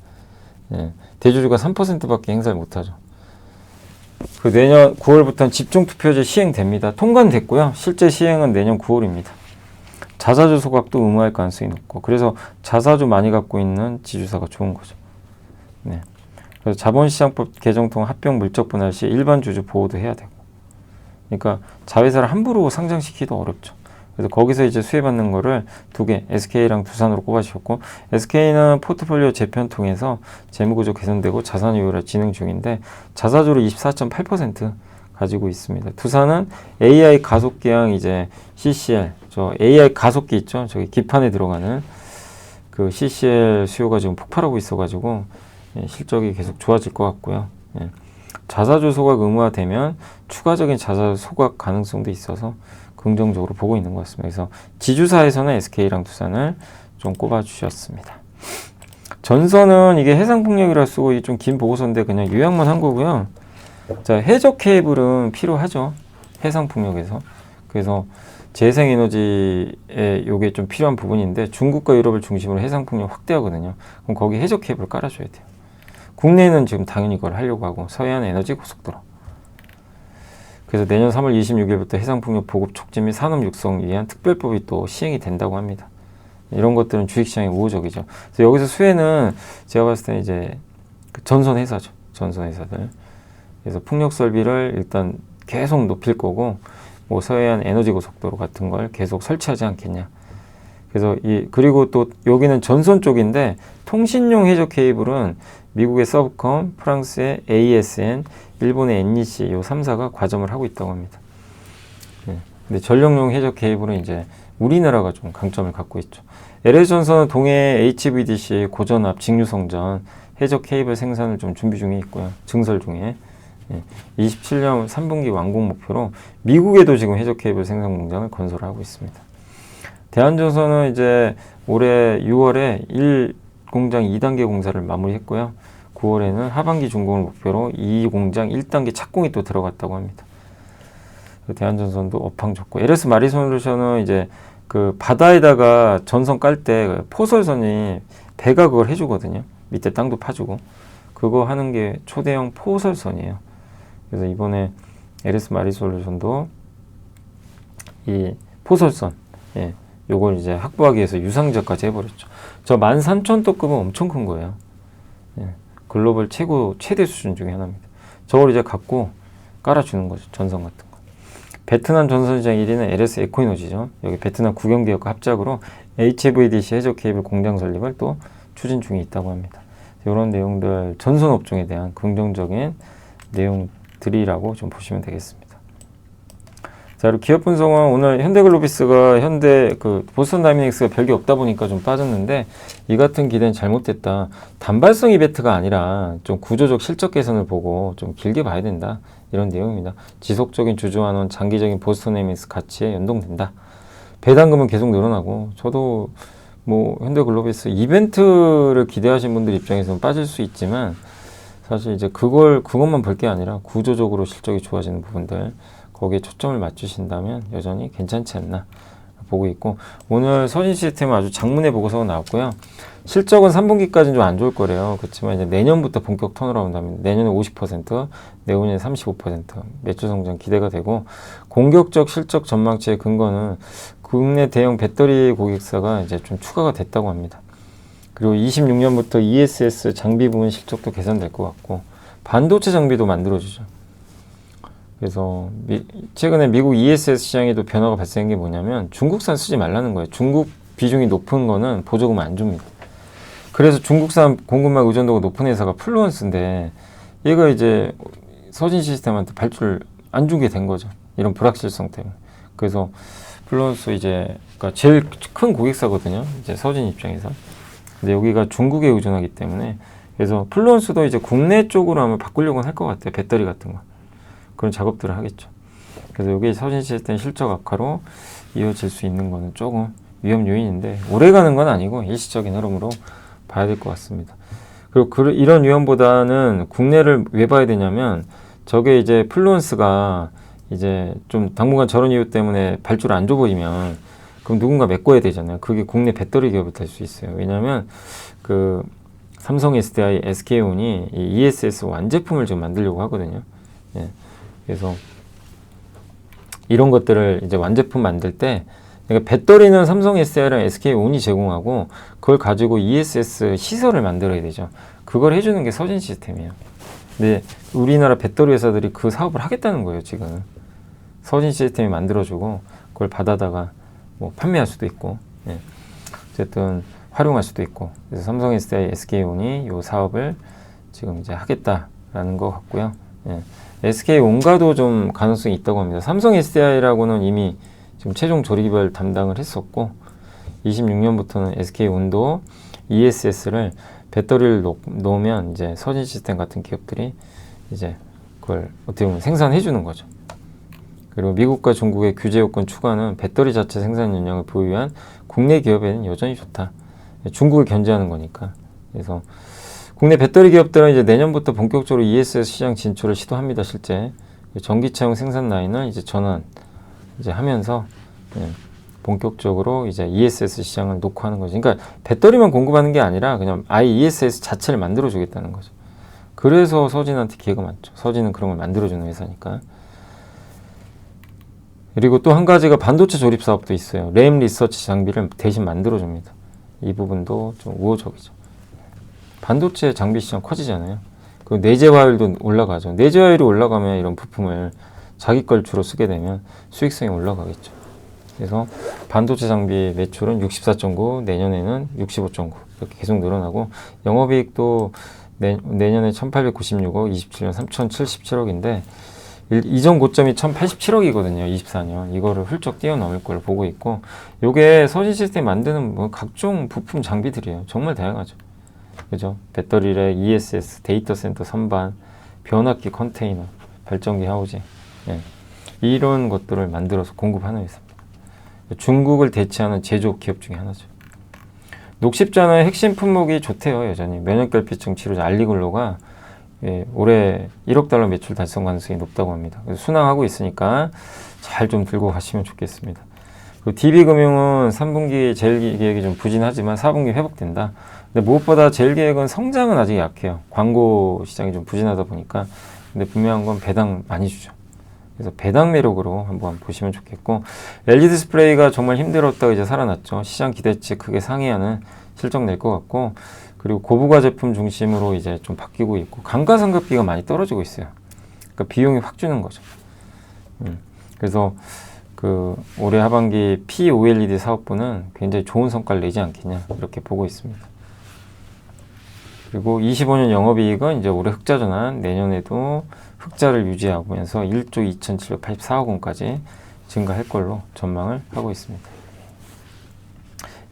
예, 대주주가 3%밖에 행사를 못하죠. 그 내년 9월부터는 집중투표제 시행됩니다. 통과됐고요. 실제 시행은 내년 9월입니다. 자사주 소각도 의무화할 가능성이 높고 그래서 자사주 많이 갖고 있는 지주사가 좋은 거죠. 네. 그래서 자본시장법 개정 통 합병 물적 분할 시 일반 주주 보호도 해야 되고 그러니까 자회사를 함부로 상장시키기도 어렵죠. 그래서 거기서 이제 수혜받는 거를 두 개, SK랑 두산으로 꼽아주셨고 SK는 포트폴리오 재편 통해서 재무구조 개선되고 자산 효율화 진행 중인데 자사주로 24.8% 가지고 있습니다. 두산은 AI 가속기랑 이제 CCL, 저 AI 가속기 있죠? 저기 기판에 들어가는 그 CCL 수요가 지금 폭발하고 있어가지고 예, 실적이 계속 좋아질 것 같고요. 예. 자사주 소각 의무화되면 추가적인 자사주 소각 가능성도 있어서 긍정적으로 보고 있는 것 같습니다. 그래서 지주사에서는 SK랑 두산을 좀 꼽아주셨습니다. 전선은 이게 해상풍력이라 쓰고 좀 긴 보고서인데 그냥 요약만 한 거고요. 자, 해적 케이블은 필요하죠. 해상풍력에서. 그래서 재생에너지에 요게 좀 필요한 부분인데 중국과 유럽을 중심으로 해상풍력 확대하거든요. 그럼 거기 해적 케이블 깔아줘야 돼요. 국내는 지금 당연히 그걸 하려고 하고 서해안 에너지 고속도로. 그래서 내년 3월 26일부터 해상풍력 보급 촉진 및 산업 육성 위한 특별법이 또 시행이 된다고 합니다. 이런 것들은 주식시장에 우호적이죠. 그래서 여기서 수혜는 제가 봤을 때 이제 그 전선 회사죠. 전선 회사들. 그래서 풍력 설비를 일단 계속 높일 거고 뭐 서해안 에너지 고속도로 같은 걸 계속 설치하지 않겠냐. 그래서 그리고 또 여기는 전선 쪽인데 통신용 해적 케이블은 미국의 서브컴, 프랑스의 ASN, 일본의 NEC 요 3사가 과점을 하고 있다고 합니다. 네. 근데 전력용 해적 케이블은 이제 우리나라가 좀 강점을 갖고 있죠. LS전선은 동해 HVDC 고전압 직류성전 해적 케이블 생산을 좀 준비 중에 있고요. 증설 중에. 27년 3분기 완공 목표로 미국에도 지금 해적 케이블 생산 공장을 건설하고 있습니다. 대한전선은 이제 올해 6월에 1공장 2단계 공사를 마무리했고요. 9월에는 하반기 준공을 목표로 2공장 1단계 착공이 또 들어갔다고 합니다. 대한전선도 업황 좋고 LS 마리솔루션은 이제 그 바다에다가 전선 깔 때 포설선이 배가 그걸 해주거든요. 밑에 땅도 파주고 그거 하는 게 초대형 포설선이에요. 그래서 이번에 LS 마리솔루션도 이 포설선 예, 요걸 이제 확보하기 위해서 유상적까지 해버렸죠. 저 13,000도급은 엄청 큰 거예요. 예, 글로벌 최대 수준 중에 하나입니다. 저걸 이제 갖고 깔아주는 거죠. 전선 같은 거. 베트남 전선시장 1위는 LS 에코이너지죠. 여기 베트남 국영기업과 합작으로 HVDC 해적 케이블 공장 설립을 또 추진 중에 있다고 합니다. 이런 내용들 전선 업종에 대한 긍정적인 내용들이라고 좀 보시면 되겠습니다. 자, 그리고 기업 분석은 오늘 현대글로비스가 보스턴 다이내믹스가 별게 없다 보니까 좀 빠졌는데 이 같은 기대는 잘못됐다. 단발성 이벤트가 아니라 좀 구조적 실적 개선을 보고 좀 길게 봐야 된다. 이런 내용입니다. 지속적인 주주 환원, 장기적인 보스턴 다이내믹스 가치에 연동된다. 배당금은 계속 늘어나고 저도 뭐 현대글로비스 이벤트를 기대하신 분들 입장에서는 빠질 수 있지만 사실 이제 그것만 볼 게 아니라 구조적으로 실적이 좋아지는 부분들 거기에 초점을 맞추신다면 여전히 괜찮지 않나 보고 있고 오늘 서진시스템은 아주 장문의 보고서가 나왔고요. 실적은 3분기까지는 좀 안 좋을 거래요. 그렇지만 이제 내년부터 본격 턴어라운드 하면 내년에 50%, 내후년에 35% 매출 성장 기대가 되고 공격적 실적 전망치의 근거는 국내 대형 배터리 고객사가 이제 좀 추가가 됐다고 합니다. 그리고 26년부터 ESS 장비 부문 실적도 개선될 것 같고 반도체 장비도 만들어주죠. 그래서 최근에 미국 ESS 시장에도 변화가 발생한 게 뭐냐면 중국산 쓰지 말라는 거예요. 중국 비중이 높은 거는 보조금 안 줍니다. 그래서 중국산 공급망 의존도가 높은 회사가 플루언스인데 얘가 이제 서진 시스템한테 발주를 안 주게 된 거죠. 이런 불확실성 때문에. 그래서 플루언스 이제 그러니까 제일 큰 고객사거든요. 이제 서진 입장에서. 근데 여기가 중국에 의존하기 때문에 그래서 플루언스도 이제 국내 쪽으로 아마 바꾸려고 할 것 같아요. 배터리 같은 거. 그런 작업들을 하겠죠. 그래서 여기 서진 시스템 실적 악화로 이어질 수 있는 거는 조금 위험 요인인데 오래 가는 건 아니고 일시적인 흐름으로 봐야 될 것 같습니다. 그리고 이런 위험보다는 국내를 왜 봐야 되냐면 저게 이제 플루언스가 이제 좀 당분간 저런 이유 때문에 발주를 안 줘 보이면 그럼 누군가 메꿔야 되잖아요. 그게 국내 배터리 기업이 될 수 있어요. 왜냐하면 그 삼성 SDI, SK온이 이 ESS 완제품을 좀 만들려고 하거든요. 예. 그래서 이런 것들을 이제 완제품 만들 때 그러니까 배터리는 삼성 SDI랑 SK온이 제공하고 그걸 가지고 ESS 시설을 만들어야 되죠. 그걸 해주는 게 서진 시스템이에요. 근데 우리나라 배터리 회사들이 그 사업을 하겠다는 거예요, 지금. 서진 시스템이 만들어주고 그걸 받아다가 뭐 판매할 수도 있고, 예. 어쨌든 활용할 수도 있고. 그래서 삼성 SDI, SK온이 이 사업을 지금 이제 하겠다라는 것 같고요. 예. SK온과도 좀 가능성이 있다고 합니다. 삼성 SDI라고는 이미 지금 최종 조립을 담당을 했었고 26년부터는 SK온도 ESS를 배터리를 놓으면 이제 서진 시스템 같은 기업들이 이제 그걸 어떻게 보면 생산해 주는 거죠. 그리고 미국과 중국의 규제 요건 추가는 배터리 자체 생산 역량을 보유한 국내 기업에는 여전히 좋다. 중국을 견제하는 거니까. 그래서 국내 배터리 기업들은 이제 내년부터 본격적으로 ESS 시장 진출을 시도합니다. 실제 전기차용 생산 라인을 이제 전환 이제 하면서 본격적으로 이제 ESS 시장을 녹화하는 거죠. 그러니까 배터리만 공급하는 게 아니라 그냥 아예 ESS 자체를 만들어 주겠다는 거죠. 그래서 서진한테 기회가 많죠. 서진은 그런 걸 만들어 주는 회사니까. 그리고 또 한 가지가 반도체 조립 사업도 있어요. 램 리서치 장비를 대신 만들어 줍니다. 이 부분도 좀 우호적이죠. 반도체 장비 시장 커지잖아요. 그리고 내재화율도 올라가죠. 내재화율이 올라가면 이런 부품을 자기 걸 주로 쓰게 되면 수익성이 올라가겠죠. 그래서 반도체 장비 매출은 64.9, 내년에는 65.9 이렇게 계속 늘어나고 영업이익도 내년에 1896억, 27년 3077억인데 이전 고점이 1087억이거든요. 24년. 이거를 훌쩍 뛰어넘을 걸로 보고 있고 요게 서진 시스템 만드는 뭐 각종 부품 장비들이에요. 정말 다양하죠. 그죠? 배터리래, ESS, 데이터 센터 선반, 변압기 컨테이너, 발전기 하우징. 예. 이런 것들을 만들어서 공급하는 회사입니다. 중국을 대체하는 제조업 기업 중에 하나죠. 녹십자는 핵심 품목이 좋대요. 여전히 면역결핍증 치료제 알리글로가 올해 1억 달러 매출 달성 가능성이 높다고 합니다. 그래서 순항하고 있으니까 잘 좀 들고 가시면 좋겠습니다. DB금융은 3분기 제일 계획이 좀 부진하지만 4분기 회복된다. 근데 무엇보다 제일 계획은 성장은 아직 약해요. 광고 시장이 좀 부진하다 보니까. 근데 분명한 건 배당 많이 주죠. 그래서 배당 매력으로 한번 보시면 좋겠고 LG 디스플레이가 정말 힘들었다가 이제 살아났죠. 시장 기대치 크게 상회하는 실적 낼 것 같고 그리고 고부가 제품 중심으로 이제 좀 바뀌고 있고 감가상각비가 많이 떨어지고 있어요. 그러니까 비용이 확 주는 거죠. 그래서 그 올해 하반기 POLED 사업부는 굉장히 좋은 성과를 내지 않겠냐 이렇게 보고 있습니다. 그리고 25년 영업이익은 이제 올해 흑자 전환, 내년에도 흑자를 유지하면서 1조 2,784억 원까지 증가할 걸로 전망을 하고 있습니다.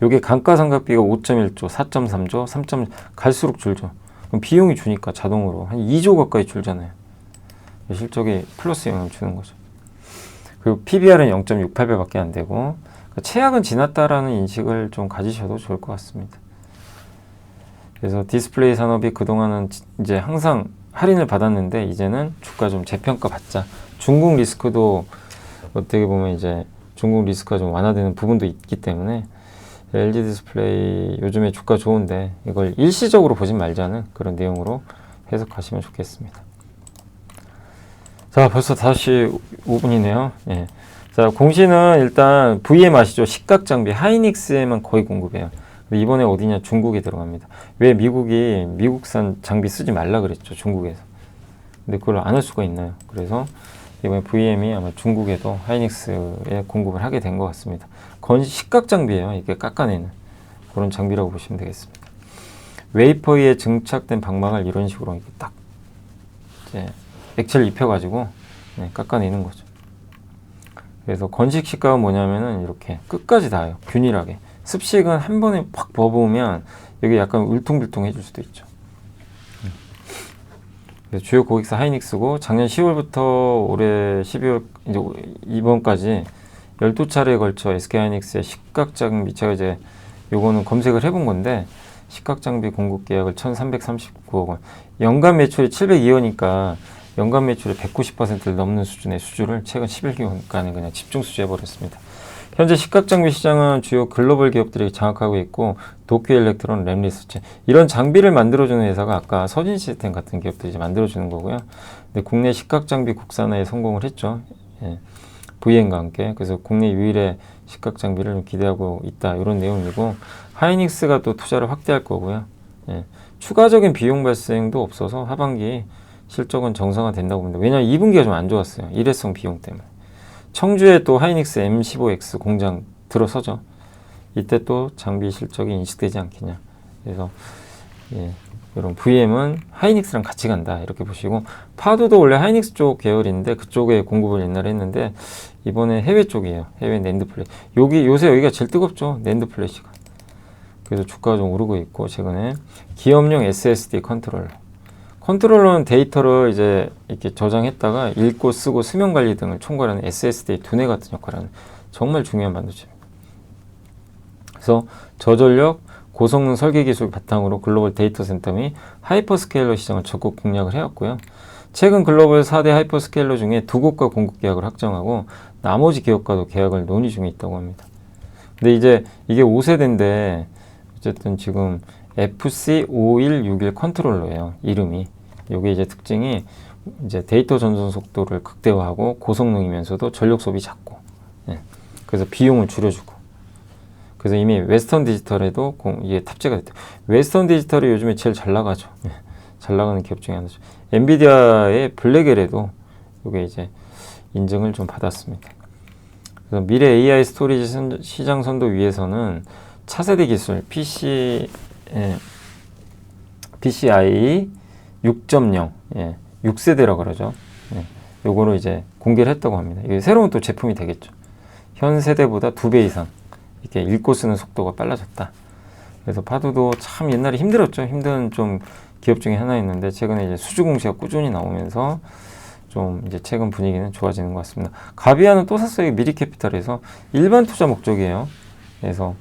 요게 감가상각비가 5.1조, 4.3조, 3. 갈수록 줄죠. 그럼 비용이 주니까 자동으로 한 2조 가까이 줄잖아요. 실적에 플러스 영향을 주는 거죠. 그리고 PBR은 0.68배밖에 안 되고 그러니까 최악은 지났다라는 인식을 좀 가지셔도 좋을 것 같습니다. 그래서 디스플레이 산업이 그동안은 이제 항상 할인을 받았는데 이제는 주가 좀 재평가 받자. 중국 리스크도 어떻게 보면 이제 중국 리스크가 좀 완화되는 부분도 있기 때문에 LG 디스플레이 요즘에 주가 좋은데 이걸 일시적으로 보지 말자는 그런 내용으로 해석하시면 좋겠습니다. 자, 벌써 5시 5분이네요. 예. 자, 공시는 일단 VM 아시죠? 식각 장비 하이닉스에만 거의 공급해요. 이번에 어디냐? 중국에 들어갑니다. 왜 미국이 미국산 장비 쓰지 말라 그랬죠? 중국에서. 근데 그걸 안 할 수가 있나요? 그래서 이번에 VM이 아마 중국에도 하이닉스에 공급을 하게 된 것 같습니다. 식각 장비예요. 이게 깎아내는 그런 장비라고 보시면 되겠습니다. 웨이퍼 위에 증착된 방망을 이런 식으로 이렇게 딱 이제 액체를 입혀가지고 깎아내는 거죠. 그래서 건식 식각은 뭐냐면은 이렇게 끝까지 닿아요. 균일하게. 습식은 한 번에 팍 버부으면 여기 약간 울퉁불퉁 해줄 수도 있죠. 그래서 주요 고객사 하이닉스고 작년 10월부터 올해 12월 이제 이번까지 12차례에 걸쳐 SK하이닉스의 식각장비, 제가 이제 요거는 검색을 해본 건데 식각장비 공급 계약을 1339억 원, 연간 매출이 702억이니까 연간 매출의 190%를 넘는 수준의 수주를 최근 11개월간에 그냥 집중 수주해버렸습니다. 현재 식각장비 시장은 주요 글로벌 기업들이 장악하고 있고 도쿄 일렉트론, 램리서치 이런 장비를 만들어주는 회사가 아까 서진 시스템 같은 기업들이 이제 만들어주는 거고요. 근데 국내 식각장비 국산화에 성공을 했죠. 예. VN과 함께. 그래서 국내 유일의 식각장비를 좀 기대하고 있다. 이런 내용이고 하이닉스가 또 투자를 확대할 거고요. 예. 추가적인 비용 발생도 없어서 하반기 실적은 정상화된다고 봅니다. 왜냐하면 2분기가 좀 안 좋았어요. 일회성 비용 때문에. 청주에 또 하이닉스 M15X 공장 들어서죠. 이때 또 장비 실적이 인식되지 않겠냐. 그래서 예, 이런 VM은 하이닉스랑 같이 간다 이렇게 보시고, 파도도 원래 하이닉스 쪽 계열인데 그쪽에 공급을 옛날에 했는데 이번에 해외 쪽이에요. 해외 낸드 플래시. 요새 여기가 제일 뜨겁죠. 낸드 플래시가. 그래서 주가가 좀 오르고 있고, 최근에 기업용 SSD 컨트롤러는 데이터를 이제 이렇게 저장했다가 읽고 쓰고 수면 관리 등을 총괄하는 SSD 두뇌 같은 역할을 하는 정말 중요한 반도체입니다. 그래서 저전력 고성능 설계 기술 바탕으로 글로벌 데이터 센터 및 하이퍼스케일러 시장을 적극 공략을 해왔고요. 최근 글로벌 4대 하이퍼스케일러 중에 2곳과 공급 계약을 확정하고 나머지 기업과도 계약을 논의 중에 있다고 합니다. 근데 이제 이게 5세대인데 어쨌든 지금 FC5161 컨트롤러예요. 이름이. 요게 이제 특징이 이제 데이터 전송 속도를 극대화하고 고성능이면서도 전력 소비 작고, 예. 그래서 비용을 줄여주고. 그래서 이미 웨스턴 디지털에도 이게 탑재가 됐대요. 웨스턴 디지털이 요즘에 제일 잘 나가죠. 예. 잘 나가는 기업 중에 하나죠. 엔비디아의 블랙엘에도 요게 이제 인증을 좀 받았습니다. 그래서 미래 AI 스토리지 시장 선도 위해서는 차세대 기술 PCIe 6.0, 6세대라고 그러죠. 요거를 이제 공개를 했다고 합니다. 이게 새로운 또 제품이 되겠죠. 현 세대보다 2배 이상 이렇게 읽고 쓰는 속도가 빨라졌다. 그래서 파도도 참 옛날에 힘들었죠. 힘든 좀 기업 중에 하나였는데 최근에 이제 수주 공시가 꾸준히 나오면서 좀 이제 최근 분위기는 좋아지는 것 같습니다. 가비아는 또 샀어요. 미리캐피탈에서 일반 투자 목적이에요. 그래서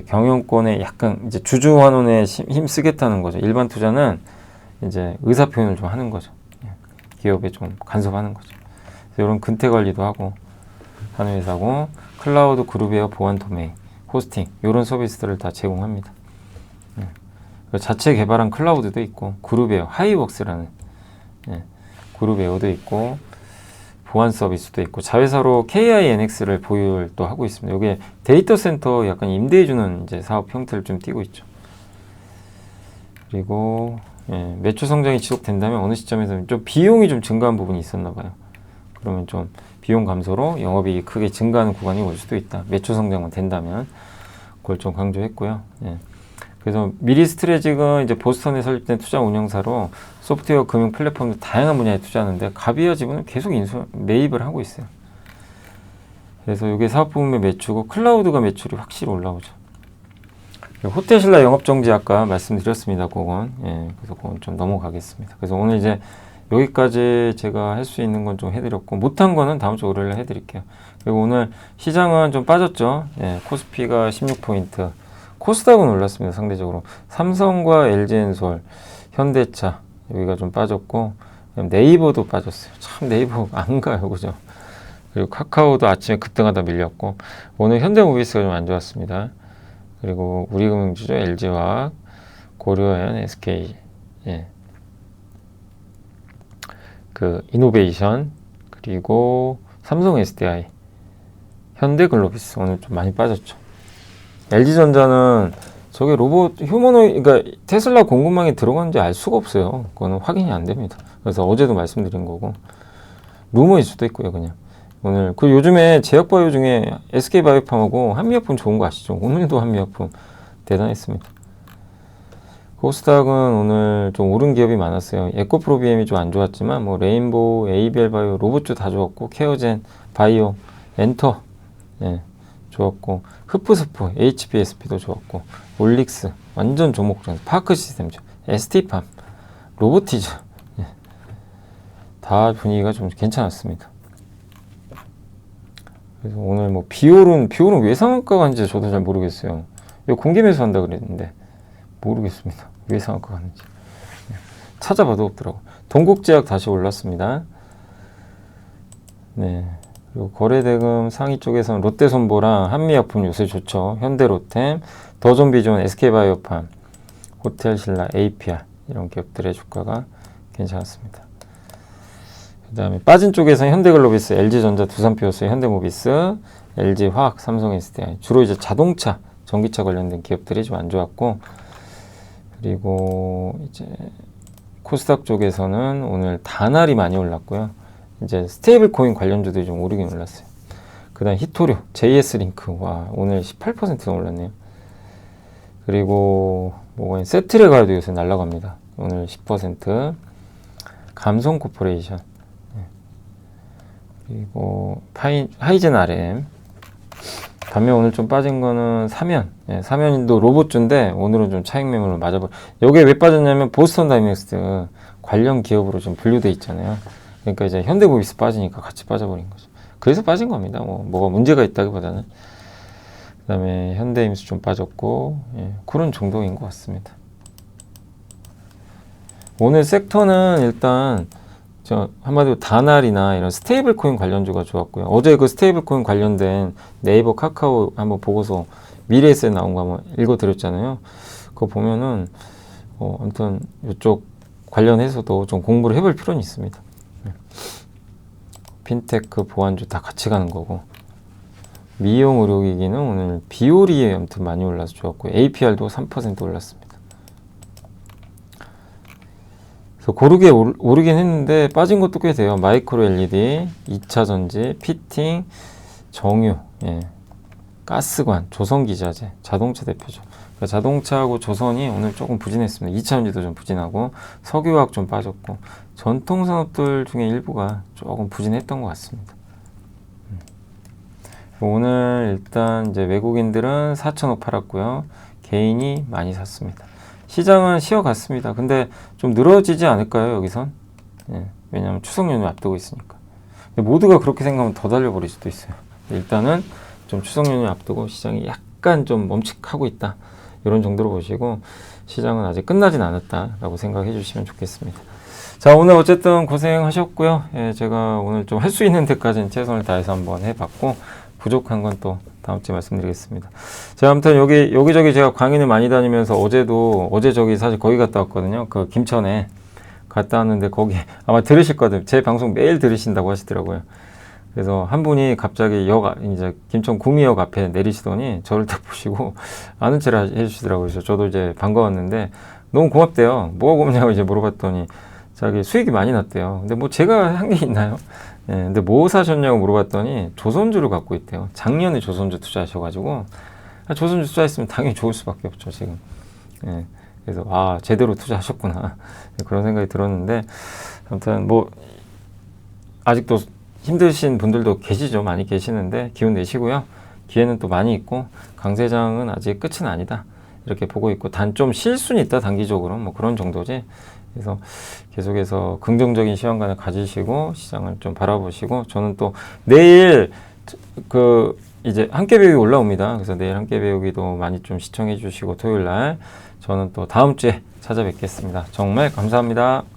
경영권에 약간 이제 주주환원에 힘 쓰겠다는 거죠. 일반 투자는 이제 의사 표현을 좀 하는 거죠. 기업에 좀 간섭하는 거죠. 그래서 이런 근태 관리도 하고 하는 회사고, 클라우드 그룹웨어 보안 도메인, 호스팅 이런 서비스들을 다 제공합니다. 자체 개발한 클라우드도 있고, 그룹웨어 하이웍스라는 그룹웨어도 있고, 보안 서비스도 있고, 자회사로 KINX를 보유를 또 하고 있습니다. 이게 데이터 센터 약간 임대해주는 이제 사업 형태를 좀 띠고 있죠. 그리고 매출 성장이 지속된다면 어느 시점에서 좀 비용이 좀 증가한 부분이 있었나 봐요. 그러면 좀 비용 감소로 영업이익이 크게 증가하는 구간이 올 수도 있다. 매출 성장만 된다면. 그걸 좀 강조했고요. 그래서 미리스트레직은 이제 보스턴에 설립된 투자 운영사로 소프트웨어 금융 플랫폼 다양한 분야에 투자하는데, 가비아 지분은 계속 매입을 하고 있어요. 그래서 이게 사업 부문의 매출고, 클라우드가 매출이 확실히 올라오죠. 호텔신라 영업정지 아까 말씀드렸습니다. 그건 그래서 그건 좀 넘어가겠습니다. 그래서 오늘 이제 여기까지 제가 할 수 있는 건 좀 해드렸고, 못한 거는 다음 주 월요일에 해드릴게요. 그리고 오늘 시장은 좀 빠졌죠. 코스피가 16포인트, 코스닥은 올랐습니다. 상대적으로 삼성과 LG엔솔, 현대차 여기가 좀 빠졌고, 네이버도 빠졌어요. 참 네이버 안 가요, 그죠? 그리고 카카오도 아침에 급등하다 밀렸고, 오늘 현대모비스가 좀 안 좋았습니다. 그리고 우리금융주죠. LG화학, 고려현, SK, 그 이노베이션, 그리고 삼성 SDI, 현대글로비스 오늘 좀 많이 빠졌죠. LG전자는 저게 로봇 그러니까 테슬라 공급망에 들어갔는지 알 수가 없어요. 그거는 확인이 안 됩니다. 그래서 어제도 말씀드린 거고, 루머일 수도 있고요, 그냥. 오늘 그 요즘에 제약바이오 중에 SK바이오팜하고 한미약품 좋은 거 아시죠? 오늘도 한미약품 대단했습니다. 코스닥은 오늘 좀 오른 기업이 많았어요. 에코프로비엠이 좀 안 좋았지만 뭐 레인보우, ABL바이오, 로봇주 다 좋았고, 케어젠, 바이오, 엔터 좋았고, 흡프스프, HBSP도 좋았고, 올릭스 완전 조목전, 파크시스템죠, ST팜, 로보티즈 다 분위기가 좀 괜찮았습니다. 그래서 오늘 뭐 비올은 왜 상한가 간지 저도 잘 모르겠어요. 이거 공개 매수한다 그랬는데 모르겠습니다. 왜 상한가 가는지. 찾아봐도 없더라고. 동국제약 다시 올랐습니다. 네. 그리고 거래대금 상위 쪽에서는 롯데손보랑 한미약품 요새 좋죠. 현대로템, 더존비존, SK바이오팜, 호텔신라, APR 이런 기업들의 주가가 괜찮았습니다. 그 다음에 빠진 쪽에서는 현대글로비스, LG전자, 두산표스, 현대모비스, LG화학, 삼성SDI 주로 이제 자동차, 전기차 관련된 기업들이 좀 안 좋았고, 그리고 이제 코스닥 쪽에서는 오늘 다날이 많이 올랐고요. 이제 스테이블 코인 관련주들이 좀 오르긴 올랐어요. 그 다음 히토류, JS링크, 와, 오늘 18% 올랐네요. 그리고 뭐가 세트레가도 요새 날라갑니다. 오늘 10%. 감성코퍼레이션, 그리고 하이젠 RM. 반면 오늘 좀 빠진 거는 사면. 사면도 로봇주인데 오늘은 좀 차익 매물을 맞아버려. 여기에 왜 빠졌냐면 보스턴 다이내믹스 관련 기업으로 좀 분류돼 있잖아요. 그러니까 이제 현대모비스 빠지니까 같이 빠져버린 거죠. 그래서 빠진 겁니다. 뭐가 문제가 있다기보다는. 그 다음에 현대임수 좀 빠졌고, 그런 정도인 것 같습니다. 오늘 섹터는 일단 한마디로 다날이나 이런 스테이블 코인 관련주가 좋았고요. 어제 그 스테이블 코인 관련된 네이버 카카오 한번 보고서 미래에셋 나온 거 한번 읽어드렸잖아요. 그거 보면은 아무튼 이쪽 관련해서도 좀 공부를 해볼 필요는 있습니다. 핀테크, 보안주 다 같이 가는 거고, 미용 의료기기는 오늘 비오리에 아무튼 많이 올라서 좋았고, APR도 3% 올랐습니다. 그래서 고르게 오르긴 했는데 빠진 것도 꽤 돼요. 마이크로 LED, 2차 전지, 피팅, 정유, 가스관, 조선기자재, 자동차 대표죠. 그러니까 자동차하고 조선이 오늘 조금 부진했습니다. 2차 전지도 좀 부진하고, 석유화학 좀 빠졌고, 전통산업들 중에 일부가 조금 부진했던 것 같습니다. 오늘 일단 이제 외국인들은 4,000억 팔았고요. 개인이 많이 샀습니다. 시장은 쉬어갔습니다. 근데 좀 늘어지지 않을까요, 여기선? 왜냐하면 추석 연휴 앞두고 있으니까. 모두가 그렇게 생각하면 더 달려버릴 수도 있어요. 일단은 좀 추석 연휴 앞두고 시장이 약간 좀 멈칫하고 있다. 이런 정도로 보시고, 시장은 아직 끝나진 않았다라고 생각해 주시면 좋겠습니다. 자, 오늘 어쨌든 고생하셨고요. 제가 오늘 좀 할 수 있는 데까지는 최선을 다해서 한번 해봤고, 부족한 건 또 다음 주에 말씀드리겠습니다. 제가 아무튼 여기저기 제가 강의를 많이 다니면서 어제 저기 사실 거기 갔다 왔거든요. 그 김천에 갔다 왔는데 거기 아마 들으실 거거든요. 제 방송 매일 들으신다고 하시더라고요. 그래서 한 분이 갑자기 이제 김천 구미역 앞에 내리시더니 저를 딱 보시고 아는 체를 해주시더라고요. 그래서 저도 이제 반가웠는데 너무 고맙대요. 뭐가 고맙냐고 이제 물어봤더니 자기 수익이 많이 났대요. 근데 뭐 제가 한 게 있나요? 근데 뭐 사셨냐고 물어봤더니 조선주를 갖고 있대요. 작년에 조선주 투자하셔가지고, 조선주 투자했으면 당연히 좋을 수밖에 없죠, 지금. 그래서, 제대로 투자하셨구나. 그런 생각이 들었는데, 아무튼 뭐, 아직도 힘드신 분들도 계시죠. 많이 계시는데, 기운 내시고요. 기회는 또 많이 있고, 강세장은 아직 끝은 아니다. 이렇게 보고 있고, 단 좀 쉴 수는 있다, 단기적으로. 뭐 그런 정도지. 그래서 계속해서 긍정적인 시간관을 가지시고 시장을 좀 바라보시고, 저는 또 내일 이제 함께 배우기 올라옵니다. 그래서 내일 함께 배우기도 많이 좀 시청해 주시고, 토요일 날 저는 또 다음 주에 찾아뵙겠습니다. 정말 감사합니다.